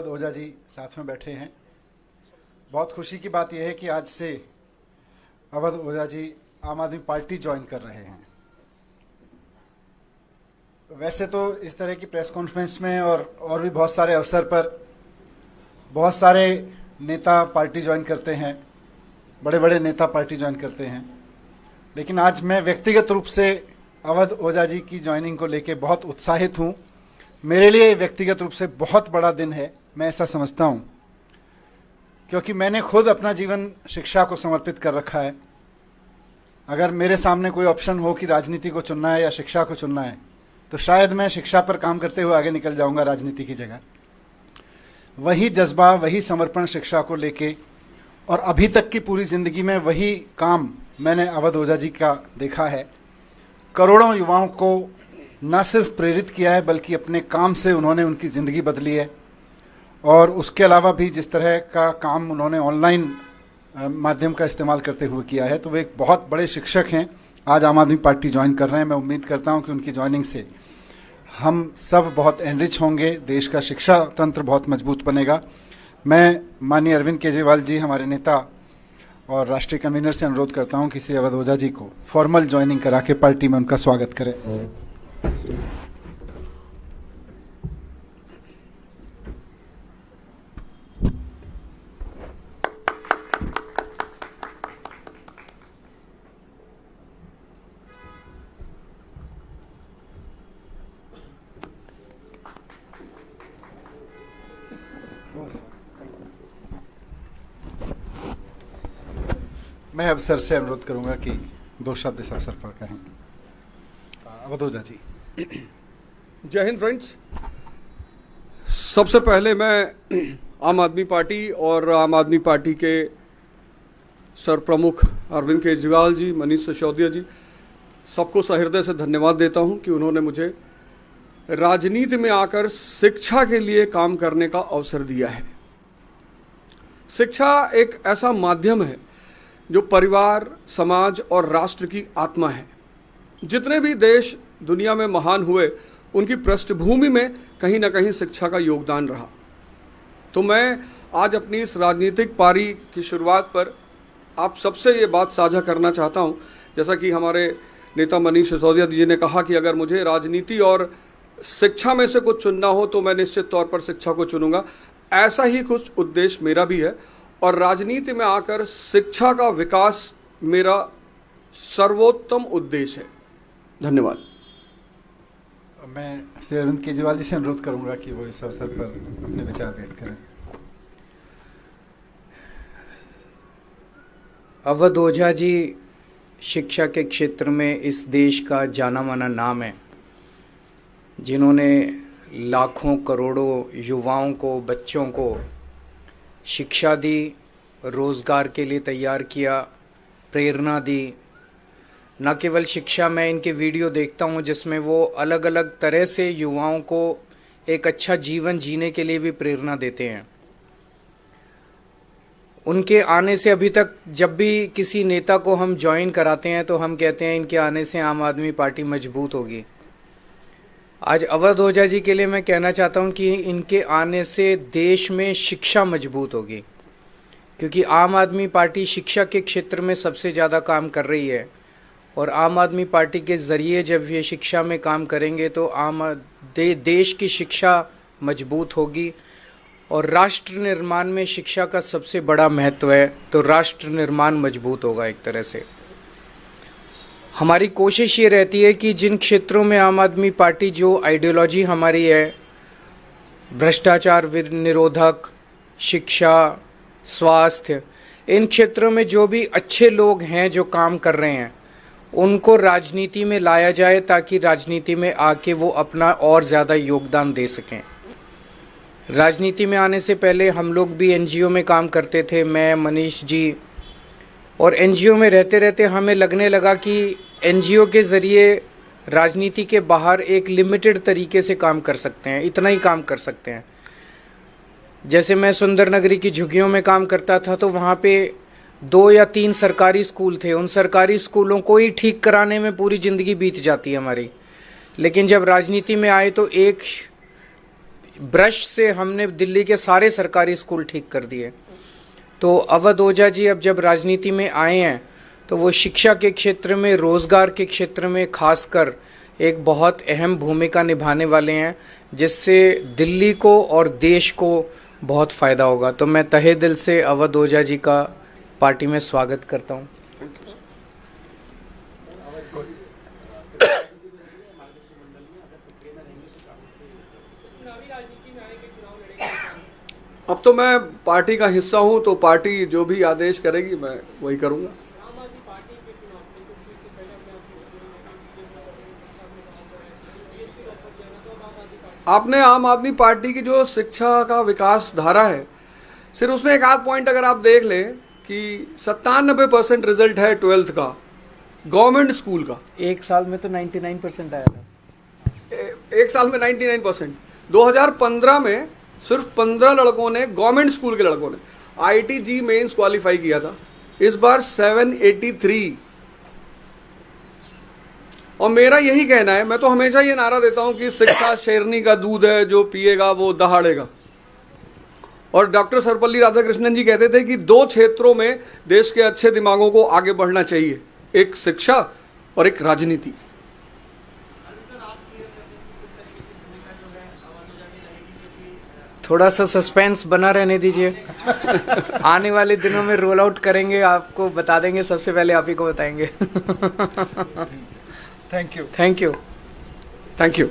अवध ओझा जी साथ में बैठे हैं। बहुत खुशी की बात यह है कि आज से अवध ओझा जी आम आदमी पार्टी ज्वाइन कर रहे हैं। वैसे तो इस तरह की प्रेस कॉन्फ्रेंस में और भी बहुत सारे अवसर पर बहुत सारे नेता पार्टी ज्वाइन करते हैं, बड़े बड़े नेता पार्टी ज्वाइन करते हैं, लेकिन आज मैं व्यक्तिगत रूप से अवध ओझा जी की ज्वाइनिंग को लेकर बहुत उत्साहित हूं। मेरे लिए व्यक्तिगत रूप से बहुत बड़ा दिन है, मैं ऐसा समझता हूं, क्योंकि मैंने खुद अपना जीवन शिक्षा को समर्पित कर रखा है। अगर मेरे सामने कोई ऑप्शन हो कि राजनीति को चुनना है या शिक्षा को चुनना है, तो शायद मैं शिक्षा पर काम करते हुए आगे निकल जाऊंगा राजनीति की जगह। वही जज्बा, वही समर्पण शिक्षा को लेके, और अभी तक की पूरी जिंदगी में वही काम मैंने अवध ओझा जी का देखा है। करोड़ों युवाओं को न सिर्फ प्रेरित किया है, बल्कि अपने काम से उन्होंने उनकी ज़िंदगी बदली है। और उसके अलावा भी जिस तरह का काम उन्होंने ऑनलाइन माध्यम का इस्तेमाल करते हुए किया है, तो वे एक बहुत बड़े शिक्षक हैं। आज आम आदमी पार्टी ज्वाइन कर रहे हैं। मैं उम्मीद करता हूं कि उनकी ज्वाइनिंग से हम सब बहुत एनरिच होंगे, देश का शिक्षा तंत्र बहुत मजबूत बनेगा। मैं माननीय अरविंद केजरीवाल जी, हमारे नेता और राष्ट्रीय कन्वीनर, से अनुरोध करता हूं कि श्री अवध ओझा जी को फॉर्मल ज्वाइनिंग करा के पार्टी में उनका स्वागत करें। मैं अब सर से अनुरोध करूंगा कि 2 शब्द इस अवसर पर कहें। अवध ओझा जी। जय हिंद फ्रेंड्स। सबसे पहले मैं आम आदमी पार्टी और आम आदमी पार्टी के सर प्रमुख अरविंद केजरीवाल जी, मनीष सिसोदिया जी, सबको सहृदय से धन्यवाद देता हूं कि उन्होंने मुझे राजनीति में आकर शिक्षा के लिए काम करने का अवसर दिया है। शिक्षा एक ऐसा माध्यम है जो परिवार, समाज और राष्ट्र की आत्मा है। जितने भी देश दुनिया में महान हुए, उनकी पृष्ठभूमि में कहीं ना कहीं शिक्षा का योगदान रहा। तो मैं आज अपनी इस राजनीतिक पारी की शुरुआत पर आप सबसे ये बात साझा करना चाहता हूँ, जैसा कि हमारे नेता मनीष सिसोदिया जी ने कहा कि अगर मुझे राजनीति और शिक्षा में से कुछ चुनना हो तो मैं निश्चित तौर पर शिक्षा को चुनूंगा। ऐसा ही कुछ उद्देश्य मेरा भी है, और राजनीति में आकर शिक्षा का विकास मेरा सर्वोत्तम उद्देश्य है। धन्यवाद। मैं श्री अरविंद केजरीवाल जी से अनुरोध करूंगा कि वो इस अवसर पर अपने विचार व्यक्त करें। अवध ओझा जी शिक्षा के क्षेत्र में इस देश का जाना माना नाम है, जिन्होंने लाखों करोड़ों युवाओं को, बच्चों को शिक्षा दी, रोज़गार के लिए तैयार किया, प्रेरणा दी। न केवल शिक्षा, मैं इनके वीडियो देखता हूँ जिसमें वो अलग अलग तरह से युवाओं को एक अच्छा जीवन जीने के लिए भी प्रेरणा देते हैं। उनके आने से अभी तक जब भी किसी नेता को हम ज्वाइन कराते हैं तो हम कहते हैं इनके आने से आम आदमी पार्टी मजबूत होगी। आज अवध ओझा जी के लिए मैं कहना चाहता हूं कि इनके आने से देश में शिक्षा मजबूत होगी, क्योंकि आम आदमी पार्टी शिक्षा के क्षेत्र में सबसे ज़्यादा काम कर रही है। और आम आदमी पार्टी के ज़रिए जब ये शिक्षा में काम करेंगे तो देश की शिक्षा मजबूत होगी। और राष्ट्र निर्माण में शिक्षा का सबसे बड़ा महत्व है, तो राष्ट्र निर्माण मजबूत होगा एक तरह से। हमारी कोशिश ये रहती है कि जिन क्षेत्रों में आम आदमी पार्टी, जो आइडियोलॉजी हमारी है, भ्रष्टाचार निरोधक, शिक्षा, स्वास्थ्य, इन क्षेत्रों में जो भी अच्छे लोग हैं जो काम कर रहे हैं, उनको राजनीति में लाया जाए, ताकि राजनीति में आके वो अपना और ज़्यादा योगदान दे सकें। राजनीति में आने से पहले हम लोग भी एनजीओ में काम करते थे, मैं, मनीष जी, और एनजीओ में रहते रहते हमें लगने लगा कि एनजीओ के ज़रिए राजनीति के बाहर एक लिमिटेड तरीके से काम कर सकते हैं, इतना ही काम कर सकते हैं। जैसे मैं सुंदर नगरी की झुग्गियों में काम करता था, तो वहाँ पे 2 या 3 सरकारी स्कूल थे। उन सरकारी स्कूलों को ही ठीक कराने में पूरी ज़िंदगी बीत जाती है हमारी। लेकिन जब राजनीति में आए तो ब्रश से हमने दिल्ली के सारे सरकारी स्कूल ठीक कर दिए। तो अवध ओझा जी अब जब राजनीति में आए हैं तो वो शिक्षा के क्षेत्र में, रोजगार के क्षेत्र में खासकर एक बहुत अहम भूमिका निभाने वाले हैं, जिससे दिल्ली को और देश को बहुत फायदा होगा। तो मैं तहे दिल से अवध ओझा जी का पार्टी में स्वागत करता हूं। अब तो मैं पार्टी का हिस्सा हूं, तो पार्टी जो भी आदेश करेगी मैं वही करूंगा। आपने आम आदमी पार्टी की जो शिक्षा का विकास धारा है, सिर्फ उसमें एक आध पॉइंट अगर आप देख लें कि 97% रिजल्ट है 12th का गवर्नमेंट स्कूल का। एक साल में तो 99% आया था। एक साल में 99%। 2015 में सिर्फ 15 लड़कों ने, गवर्नमेंट स्कूल के लड़कों ने IIT मेंस क्वालिफाई किया था। इस बार 783। और मेरा यही कहना है, मैं तो हमेशा ये नारा देता हूं कि शिक्षा शेरनी का दूध है, जो पिएगा वो दहाड़ेगा। और डॉक्टर सर्वपल्ली राधाकृष्णन जी कहते थे कि 2 क्षेत्रों में देश के अच्छे दिमागों को आगे बढ़ना चाहिए, एक शिक्षा और एक राजनीति। थोड़ा सा सस्पेंस बना रहने दीजिए। आने वाले दिनों में रोल आउट करेंगे, आपको बता देंगे, सबसे पहले आप ही को बताएंगे। Thank you. Thank you. Thank you.